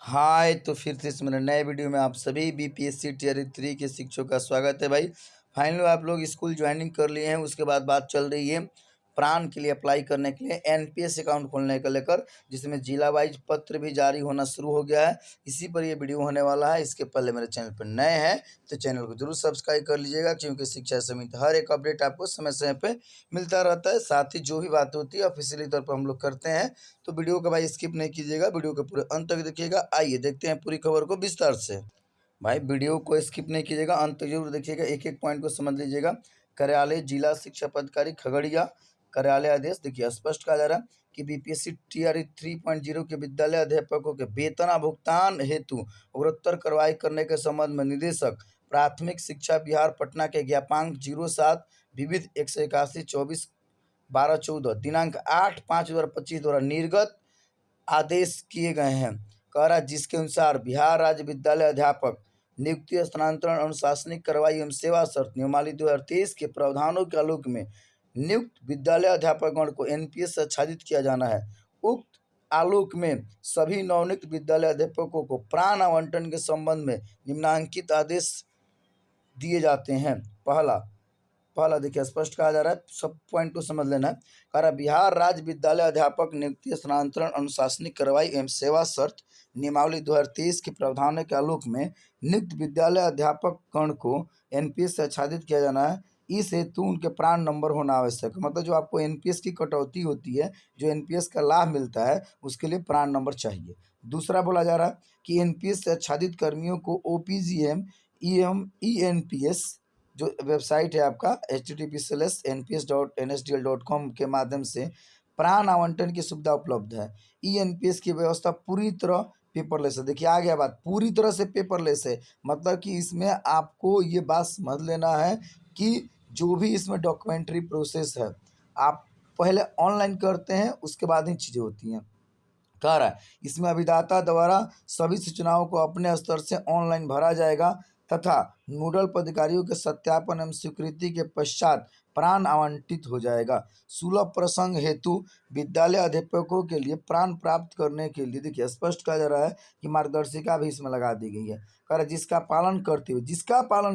हाय, तो फिर से इस मेरे नए वीडियो में आप सभी बीपीएससी टियर 3 के शिक्षकों का स्वागत है भाई। फाइनली आप लोग स्कूल ज्वाइनिंग कर लिए हैं। उसके बाद बात चल रही है प्राण के लिए अप्लाई करने के लिए एनपीएस अकाउंट खोलने को लेकर, जिसमें जिला वाइज पत्र भी जारी होना शुरू हो गया है। इसी पर ये वीडियो होने वाला है। इसके पहले मेरे चैनल पर नए हैं तो चैनल को जरूर सब्सक्राइब कर लीजिएगा, क्योंकि शिक्षा समिति हर एक अपडेट आपको समय समय पे मिलता रहता है। साथ ही जो भी बात होती है ऑफिशियली तौर पर हम लोग करते हैं, तो वीडियो को भाई स्किप नहीं कीजिएगा, वीडियो के पूरे अंत तक देखिएगा। आइए देखते हैं पूरी खबर को विस्तार से। भाई वीडियो को स्किप नहीं कीजिएगा, अंत तक जरूर देखिएगा, एक एक पॉइंट को समझ लीजिएगा। कार्यालय जिला शिक्षा पदाधिकारी खगड़िया कार्यालय आदेश देखिए स्पष्ट कहा जा रहा है कि बीपीएससी टीआरई 3.0 के विद्यालय अध्यापकों के वेतन भुगतान हेतु उग्रतर कार्रवाई करने के संबंध में निदेशक प्राथमिक शिक्षा बिहार पटना के ज्ञापांक 07 विविध 181/24/12/14 दिनांक 8/5/2025 द्वारा निर्गत आदेश किए गए हैं। कह रहा है जिसके अनुसार बिहार राज्य विद्यालय अध्यापक नियुक्ति स्थानांतरण अनुशासनिक कार्रवाई एवं सेवा शर्त नियमावली 2023 के प्रावधानों के आलोक में नियुक्त विद्यालय अध्यापकगण को एनपीएस से आच्छादित किया जाना है। उक्त आलोक में सभी नवनियुक्त विद्यालय अध्यापकों को प्राण आवंटन के संबंध में निम्नांकित आदेश दिए जाते हैं। पहला देखिए स्पष्ट कहा जा रहा है, सब पॉइंट को समझ लेना है। कह रहा बिहार राज्य विद्यालय अध्यापक नियुक्ति स्थानांतरण अनुशासनिक कार्रवाई एवं सेवा शर्त नियमावली 2023 के प्रावधानों के आलोक में नियुक्त विद्यालय अध्यापक गण को एनपीएस से आच्छादित किया जाना है। इस हेतु उनके प्राण नंबर होना आवश्यक है। मतलब जो आपको एनपीएस की कटौती होती है, जो एनपीएस का लाभ मिलता है, उसके लिए प्राण नंबर चाहिए। दूसरा बोला जा रहा है कि एनपीएस से आच्छादित कर्मियों को ओपीजीएम ईएनपीएस जो वेबसाइट है आपका https://npsdsdl.com के माध्यम से प्राण आवंटन की सुविधा उपलब्ध है। ईएनपीएस की व्यवस्था पूरी तरह पेपरलेस है। देखिए आ गया बात, पूरी तरह से पेपरलेस है। मतलब कि इसमें आपको ये बात समझ लेना है कि जो भी इसमें डॉक्यूमेंट्री प्रोसेस है, आप पहले ऑनलाइन करते हैं, उसके बाद ही चीज़ें होती हैं। कह रहा है इसमें अभिदाता द्वारा सभी सूचनाओं को अपने स्तर से ऑनलाइन भरा जाएगा तथा नोडल पदाधिकारियों के सत्यापन एवं स्वीकृति के पश्चात प्राण आवंटित हो जाएगा। सुलभ प्रसंग हेतु विद्यालय अध्यापकों के लिए प्राण प्राप्त करने के लिए देखिए स्पष्ट कहा जा रहा है कि मार्गदर्शिका भी इसमें लगा दी गई है। कह रहा है जिसका पालन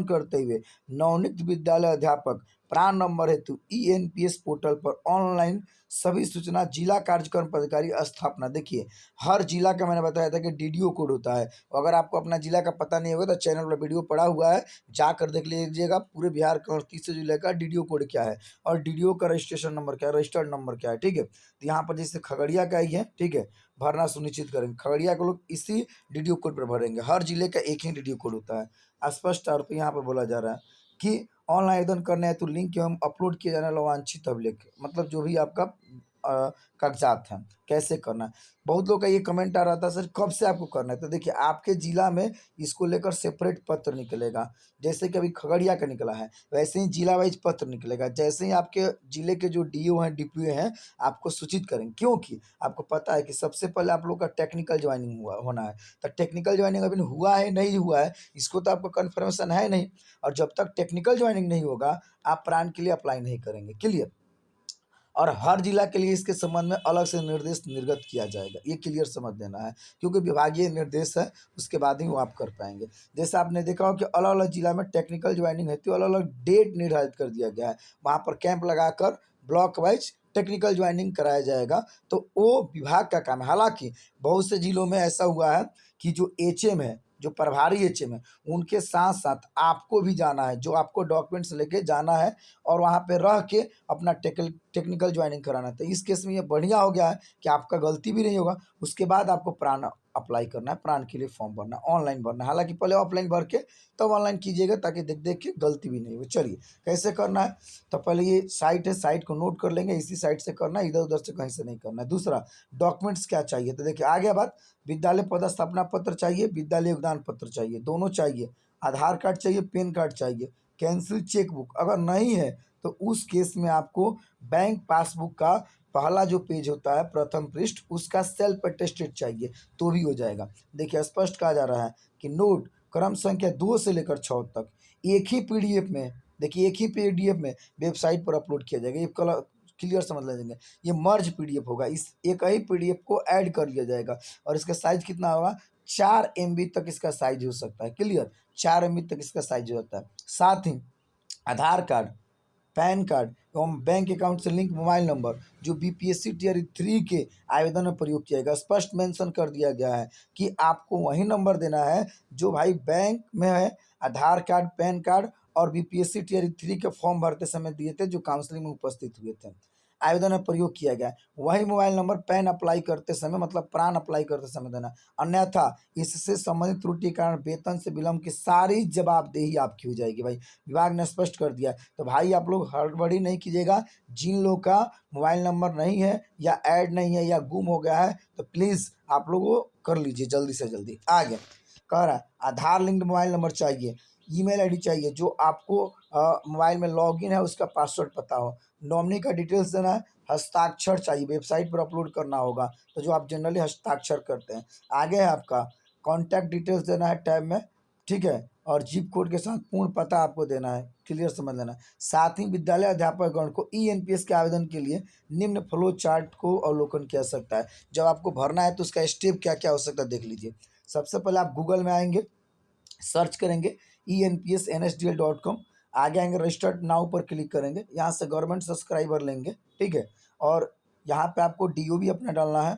करते हुए नवनियुक्त विद्यालय अध्यापक प्राण नंबर हेतु ईएनपीएस पोर्टल पर ऑनलाइन सभी सूचना जिला कार्यक्रम पदाधिकारी स्थापना। देखिए हर जिला का मैंने बताया था कि डीडीओ कोड होता है। अगर आपको अपना जिला का पता नहीं होगा तो चैनल पर वीडियो पड़ा हुआ है, जाकर देख लीजिएगा पूरे बिहार का 38 जिले का डीडीओ कोड क्या है और डीडीओ का रजिस्ट्रेशन नंबर क्या है, रजिस्टर्ड नंबर क्या है। ठीक है, तो यहाँ पर जैसे खगड़िया का ही है, ठीक है, भरना सुनिश्चित करेंगे। खगड़िया के लोग इसी डीडीओ कोड पर भरेंगे। हर जिले का एक ही डीडीओ कोड होता है। स्पष्ट तौर पर यहाँ पर बोला जा रहा है कि ऑनलाइन आवेदन करना है तो लिंक एवं अपलोड किए जाने वाला वांछित अभिलेख, मतलब जो भी आपका कागजात हैं, कैसे करना है। बहुत लोग का ये कमेंट आ रहा था सर कब से आपको करना है, तो देखिए आपके जिला में इसको लेकर सेपरेट पत्र निकलेगा। जैसे कि अभी खगड़िया का निकला है, वैसे ही जिला वाइज पत्र निकलेगा। जैसे ही आपके जिले के जो डीओ हैं डीपीओ हैं आपको सूचित करेंगे, क्योंकि आपको पता है कि सबसे पहले आप लोग का टेक्निकल ज्वाइनिंग होना है। तो टेक्निकल ज्वाइनिंग अभी हुआ है नहीं हुआ है इसको तो आपको कन्फर्मेशन है नहीं, और जब तक टेक्निकल ज्वाइनिंग नहीं होगा आप प्राण के लिए अप्लाई नहीं करेंगे। क्लियर? और हर जिला के लिए इसके संबंध में अलग से निर्देश निर्गत किया जाएगा, ये क्लियर समझ लेना है, क्योंकि विभागीय निर्देश है, उसके बाद ही वो आप कर पाएंगे। जैसे आपने देखा हो कि अलग अलग जिला में टेक्निकल ज्वाइनिंग हेतु अलग अलग डेट निर्धारित कर दिया गया है। वहाँ पर कैंप लगाकर ब्लॉक वाइज टेक्निकल ज्वाइनिंग कराया जाएगा, तो वो विभाग का काम है। हालांकि बहुत से जिलों में ऐसा हुआ है कि जो एचएम है, जो प्रभारी एचएम है, उनके साथ साथ आपको भी जाना है, जो आपको डॉक्यूमेंट्स लेके जाना है और वहाँ पे रह के अपना टेक्निकल ज्वाइनिंग कराना है। तो इस केस में ये बढ़िया हो गया है कि आपका गलती भी नहीं होगा। उसके बाद आपको प्राण अप्लाई करना है, प्राण के लिए फॉर्म भरना है, ऑनलाइन भरना है। हालांकि पहले ऑफलाइन भर के तब ऑनलाइन कीजिएगा, ताकि देख देख के गलती भी नहीं हो। चलिए कैसे करना है, तो पहले ये साइट है, साइट को नोट कर लेंगे, इसी साइट से करना है, इधर उधर से कहीं से नहीं करना है। दूसरा डॉक्यूमेंट्स क्या चाहिए, तो देखिए आ गया बात, विद्यालय पदस्थापना पत्र चाहिए, विद्यालय योगदान पत्र चाहिए, दोनों चाहिए। आधार कार्ड चाहिए, पैन कार्ड चाहिए, कैंसिल चेकबुक अगर नहीं है तो उस केस में आपको बैंक पासबुक का पहला जो पेज होता है, प्रथम पृष्ठ, उसका सेल्फ अटेस्टेड चाहिए तो भी हो जाएगा। देखिए स्पष्ट कहा जा रहा है कि नोट क्रम संख्या 2 से लेकर 6 तक एक ही पीडीएफ में, देखिए एक ही पीडीएफ में वेबसाइट पर अपलोड किया जाएगा। ये क्लियर समझ लेंगे, ये मर्ज पीडीएफ होगा, इस एक ही पीडीएफ को ऐड कर लिया जाएगा और इसका साइज कितना होगा 4 MB तक इसका साइज हो सकता है। क्लियर, 4 MB तक इसका साइज होता है। साथ ही आधार कार्ड, पैन कार्ड एवं बैंक अकाउंट से लिंक मोबाइल नंबर जो बीपीएससी टीयर 3 के आवेदन में प्रयोग किया जाएगा, स्पष्ट मेंशन कर दिया गया है कि आपको वही नंबर देना है जो भाई बैंक में है, आधार कार्ड, पैन कार्ड और बीपीएससी टीयर 3 के फॉर्म भरते समय दिए थे, जो काउंसलिंग में उपस्थित हुए थे, आवेदन में प्रयोग किया गया है। वही मोबाइल नंबर पैन अप्लाई करते समय मतलब प्राण अप्लाई करते समय देना, अन्यथा इससे संबंधित त्रुटि के कारण वेतन से विलंब की सारी जवाबदेही आपकी हो जाएगी। भाई विभाग ने स्पष्ट कर दिया है। तो भाई आप लोग हड़बड़ी नहीं कीजिएगा, जिन लोग का मोबाइल नंबर नहीं है या ऐड नहीं है या गुम हो गया है तो प्लीज़ आप लोग वो कर लीजिए जल्दी से जल्दी। आगे कह रहा है आधार लिंक्ड मोबाइल नंबर चाहिए, ईमेल आईडी चाहिए, जो आपको मोबाइल में लॉगिन है उसका पासवर्ड पता हो, नॉमिनी का डिटेल्स देना है, हस्ताक्षर चाहिए, वेबसाइट पर अपलोड करना होगा, तो जो आप जनरली हस्ताक्षर करते हैं। आगे है आपका कॉन्टैक्ट डिटेल्स देना है टैब में, ठीक है, और जिप कोड के साथ पूर्ण पता आपको देना है, क्लियर समझ लेना। साथ ही विद्यालय अध्यापकगण को ईएनपीएस के आवेदन के लिए निम्न फ्लो चार्ट को अवलोकन किया सकता है। जब आपको भरना है तो उसका स्टेप क्या क्या हो सकता है देख लीजिए। सबसे पहले आप गूगल में आएंगे, सर्च करेंगे enpsnsdl.com, आगे आएंगे रजिस्टर्ड नाउ पर क्लिक करेंगे, यहाँ से गवर्नमेंट सब्सक्राइबर लेंगे, ठीक है, और यहाँ पे आपको डीओबी अपना डालना है,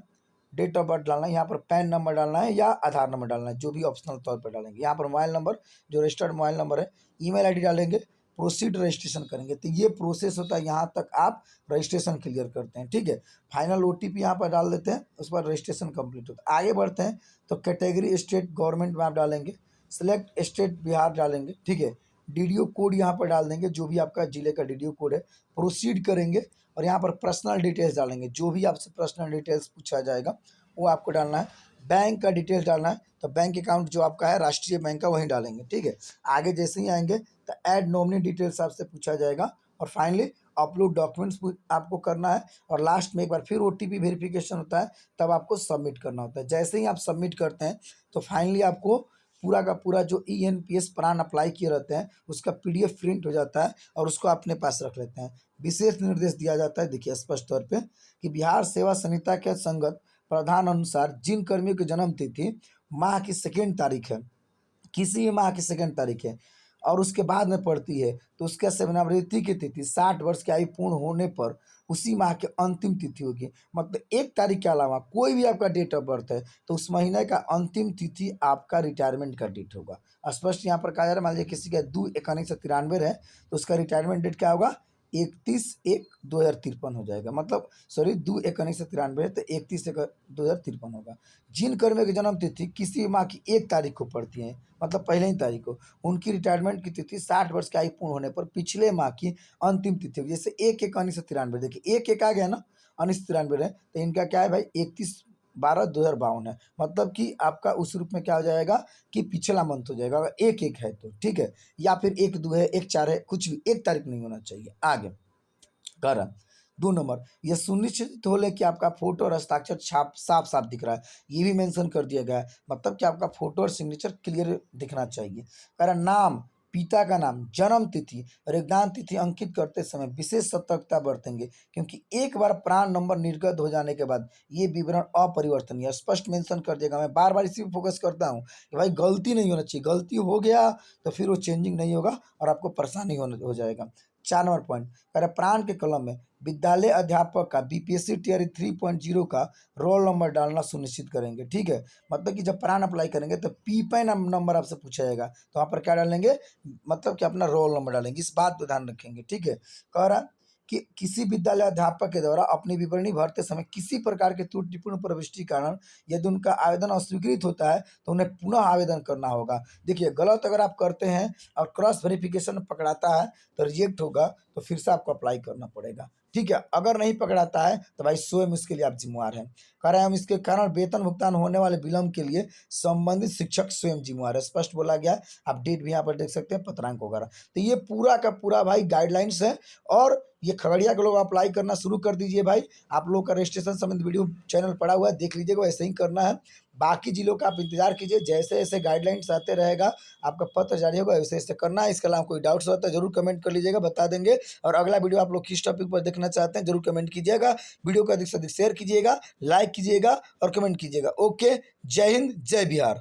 डेट ऑफ बर्थ डालना है, यहाँ पर पैन नंबर डालना है या आधार नंबर डालना है, जो भी ऑप्शनल तौर पर डालेंगे। यहाँ पर मोबाइल नंबर जो रजिस्टर्ड मोबाइल नंबर है, ईमेल आईडी डालेंगे, प्रोसीड रजिस्ट्रेशन करेंगे। तो ये प्रोसेस होता है, यहाँ तक आप रजिस्ट्रेशन क्लियर करते हैं, ठीक है। फाइनल ओटीपी यहाँ पर डाल देते हैं, उस पर रजिस्ट्रेशन कंप्लीट होता है। आगे बढ़ते हैं तो कैटेगरी स्टेट गवर्नमेंट में आप डालेंगे, सेलेक्ट स्टेट बिहार डालेंगे, ठीक है, डीडीओ कोड यहाँ पर डाल देंगे, जो भी आपका जिले का डीडीओ कोड है, प्रोसीड करेंगे और यहाँ पर पर्सनल डिटेल्स डालेंगे, जो भी आपसे पर्सनल डिटेल्स पूछा जाएगा वो आपको डालना है। बैंक का डिटेल्स डालना है, तो बैंक अकाउंट जो आपका है राष्ट्रीय बैंक का वहीं डालेंगे, ठीक है। आगे जैसे ही आएंगे तो ऐड नॉमिनी डिटेल्स आपसे पूछा जाएगा और फाइनली अपलोड डॉक्यूमेंट्स आपको करना है और लास्ट में एक बार फिर ओटीपी वेरिफिकेशन होता है, तब आपको सबमिट करना होता है। जैसे ही आप सबमिट करते हैं तो फाइनली आपको पूरा का पूरा जो ईएनपीएस प्राण अप्लाई किए रहते हैं उसका पीडीएफ प्रिंट हो जाता है और उसको अपने पास रख लेते हैं। विशेष निर्देश दिया जाता है, देखिए स्पष्ट तौर पे कि बिहार सेवा संहिता के संगत प्रावधान अनुसार जिन कर्मियों की जन्म तिथि माह की 2 तारीख है, किसी भी माह की 2 तारीख है और उसके बाद में पड़ती है, तो उसका सेवानिवृत्ति की तिथि 60 वर्ष की आयु पूर्ण होने पर उसी माह की अंतिम तिथि होगी। मतलब 1 तारीख के अलावा कोई भी आपका डेट ऑफ बर्थ है तो उस महीने का अंतिम तिथि आपका रिटायरमेंट का डेट होगा। स्पष्ट यहाँ पर कहा जा रहा है, मान लीजिए किसी का 2/1/1993 है तो उसका रिटायरमेंट डेट क्या होगा, 31/1/2053 हो जाएगा। मतलब सॉरी 2/1/1993 है तो 31/1/2053 होगा। जिन कर्मियों की जन्म तिथि किसी भी माह की 1 तारीख को पड़ती है, मतलब पहले ही तारीख को, उनकी रिटायरमेंट की तिथि 60 वर्ष की आयु पूर्ण होने पर पिछले माह की अंतिम तिथि होगी। जैसे 1/1/1993, देखिए 1/1 आ गया ना, 1993 है तो इनका क्या है भाई 31/12/2052 है। मतलब कि आपका उस रूप में क्या हो जाएगा कि पिछला मंथ हो जाएगा अगर 1/1 है तो, ठीक है, या फिर 1/2 है, 1/4 है, कुछ भी 1 तारीख नहीं होना चाहिए। आगे कह 2 नंबर, यह सुनिश्चित हो ले कि आपका फोटो और हस्ताक्षर छाप साफ साफ दिख रहा है, ये भी मेंशन कर दिया गया है। मतलब कि आपका फोटो और सिग्नेचर क्लियर दिखना चाहिए। कह रहा नाम, पिता का नाम, जन्म तिथि और योगदान तिथि अंकित करते समय विशेष सतर्कता बरतेंगे, क्योंकि एक बार प्राण नंबर निर्गत हो जाने के बाद ये विवरण अपरिवर्तनीय है। स्पष्ट मेंशन कर दिएगा। मैं बार बार इसी पर फोकस करता हूँ कि भाई गलती नहीं होना चाहिए, गलती हो गया तो फिर वो चेंजिंग नहीं होगा और आपको परेशानी हो जाएगा। 4 नंबर पॉइंट कह रहे प्राण के कलम में विद्यालय अध्यापक का बीपीएससी टीयर 3.0 का रोल नंबर डालना सुनिश्चित करेंगे, ठीक है। मतलब कि जब प्राण अप्लाई करेंगे तो पीपैन नंबर आपसे पूछा जाएगा, तो वहाँ पर क्या डालेंगे, मतलब कि अपना रोल नंबर डालेंगे, इस बात पर ध्यान रखेंगे, ठीक है। कह रहा कि किसी विद्यालय अध्यापक के द्वारा अपनी विवरणी भरते समय किसी प्रकार के त्रुटिपूर्ण प्रविष्टि कारण यदि उनका आवेदन अस्वीकृत होता है तो उन्हें पुनः आवेदन करना होगा। देखिए गलत अगर आप करते हैं और क्रॉस वेरिफिकेशन पकड़ाता है तो रिजेक्ट होगा, तो फिर से आपको अप्लाई करना पड़ेगा, ठीक है। अगर नहीं पकड़ाता है तो भाई स्वयं इसके लिए आप जिम्मेवार हैं। कह रहे हैं हम इसके कारण वेतन भुगतान होने वाले विलंब के लिए संबंधित शिक्षक स्वयं जिम्मेवार है, स्पष्ट बोला गया है। आप डेट भी यहाँ पर देख सकते हैं, पत्रांक वगैरह। तो ये पूरा का पूरा भाई गाइडलाइंस है और ये खगड़िया के लोग अप्लाई करना शुरू कर दीजिए भाई। आप लोग का रजिस्ट्रेशन संबंधित वीडियो चैनल पड़ा हुआ है, देख लीजिएगा, ऐसे ही करना है। बाकी जिलों का आप इंतजार कीजिए, जैसे जैसे गाइडलाइंस आते रहेगा आपका पत्र जारी होगा, वैसे वैसे करना है। इसके अलावा कोई डाउट्स होता है जरूर कमेंट कर लीजिएगा, बता देंगे। और अगला वीडियो आप लोग किस टॉपिक पर देखना चाहते हैं जरूर कमेंट कीजिएगा। वीडियो को अधिक से अधिक शेयर कीजिएगा, लाइक कीजिएगा और कमेंट कीजिएगा। ओके, जय हिंद, जय बिहार।